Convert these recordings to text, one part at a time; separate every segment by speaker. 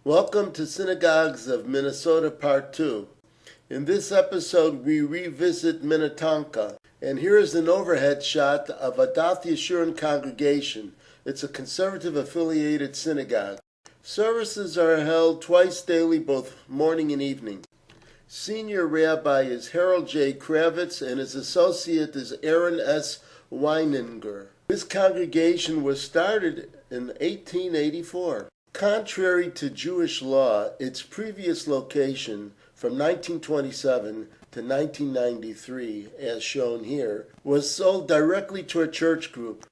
Speaker 1: Welcome to Synagogues of Minnesota Part 2. In this episode, we revisit Minnetonka, and here is an overhead shot of a Dath Yeshurun congregation. It's a conservative-affiliated synagogue. Services are held twice daily, both morning and evening. Senior rabbi is Harold J. Kravitz, and his associate is Aaron S. Weininger. This congregation was started in 1884. Contrary to Jewish law, its previous location from 1927 to 1993, as shown here, was sold directly to a church group.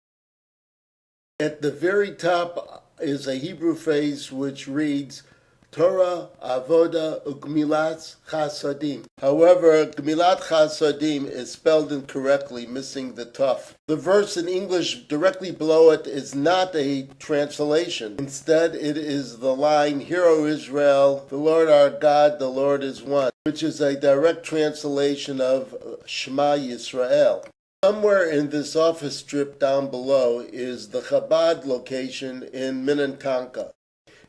Speaker 1: At the very top is a Hebrew phrase which reads, Torah, Avoda, Ugmilat Chasadim. However, Gmilat Chasadim is spelled incorrectly, missing the tuf. The verse in English directly below it is not a translation. Instead, it is the line, Hear, O Israel, the Lord our God, the Lord is one, which is a direct translation of Shema Yisrael. Somewhere in this office strip down below is the Chabad location in Minentonka.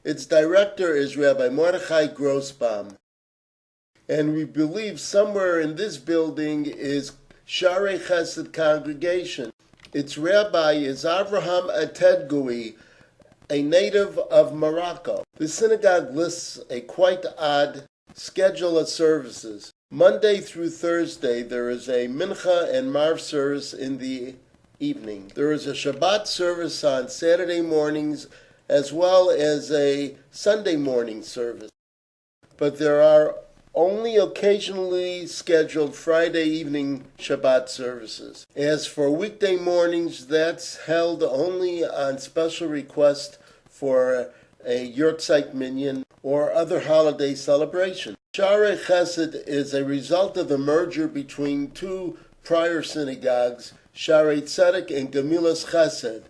Speaker 1: Its director is Rabbi Mordechai Grossbaum, and we believe somewhere in this building is Sharei Chesed Congregation. Its rabbi is Avraham Atedgui, a native of Morocco. The synagogue lists a quite odd schedule of services. Monday through Thursday, there is a Mincha and Marv service in the evening. There is a Shabbat service on Saturday mornings, as well as a Sunday morning service. But there are only occasionally scheduled Friday evening Shabbat services. As for weekday mornings, that's held only on special request for a Yurtzeit Minyan or other holiday celebration. Sharei Chesed is a result of the merger between two prior synagogues, Sharei Tzedek and Gemilas Chesed.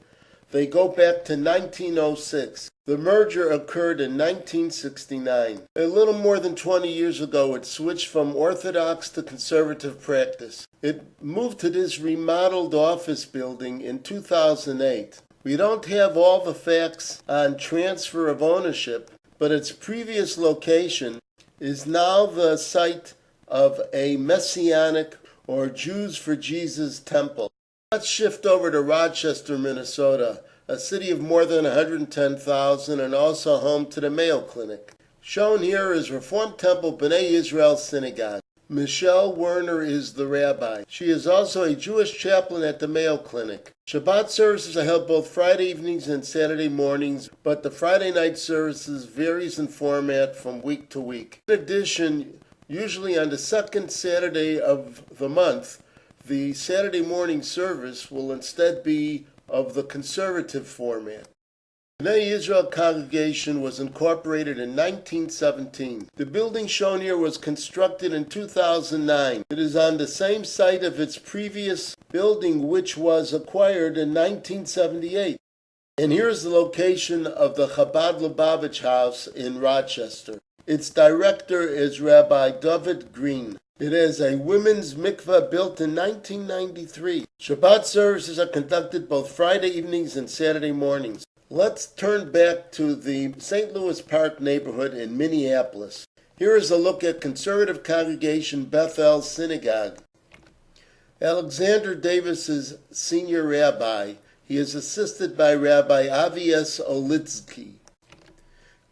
Speaker 1: They go back to 1906. The merger occurred in 1969. A little more than 20 years ago, it switched from Orthodox to conservative practice. It moved to this remodeled office building in 2008. We don't have all the facts on transfer of ownership, but its previous location is now the site of a Messianic or Jews for Jesus temple. Let's shift over to Rochester, Minnesota, a city of more than 110,000 and also home to the Mayo Clinic. Shown here is Reform Temple B'nai Israel Synagogue. Michelle Werner is the rabbi. She is also a Jewish chaplain at the Mayo Clinic. Shabbat services are held both Friday evenings and Saturday mornings, but the Friday night services varies in format from week to week. In addition, usually on the second Saturday of the month, the Saturday morning service will instead be of the conservative format. The B'nai Israel congregation was incorporated in 1917. The building shown here was constructed in 2009. It is on the same site of its previous building, which was acquired in 1978. And here's the location of the Chabad Lubavitch House in Rochester. Its director is Rabbi David Green. It is a women's mikveh built in 1993. Shabbat services are conducted both Friday evenings and Saturday mornings. Let's turn back to the St. Louis Park neighborhood in Minneapolis. Here is a look at conservative congregation Bethel Synagogue. Alexander Davis is senior rabbi. He is assisted by Rabbi Avi S. Olitsky.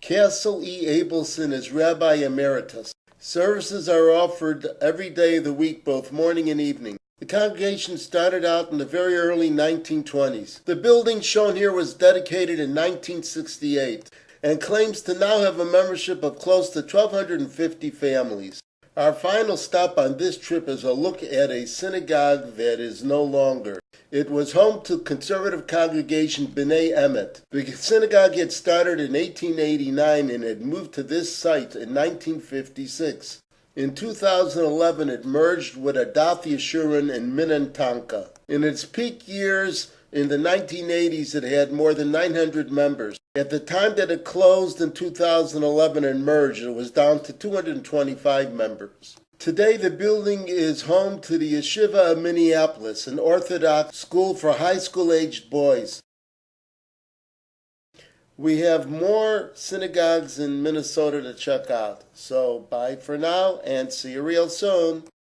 Speaker 1: Castle E. Abelson is Rabbi Emeritus. Services are offered every day of the week, both morning and evening. The congregation started out in the very early 1920s. The building shown here was dedicated in 1968 and claims to now have a membership of close to 1,250 families. Our final stop on this trip is a look at a synagogue that is no longer. It was home to conservative congregation B'nai Emet. The synagogue had started in 1889 and had moved to this site in 1956. In 2011, it merged with a Dath Yeshurun in Minentonka. In its peak years in the 1980s, it had more than 900 members. At the time that it closed in 2011 and merged, it was down to 225 members. Today, the building is home to the Yeshiva of Minneapolis, an Orthodox school for high school-aged boys. We have more synagogues in Minnesota to check out. So bye for now and see you real soon.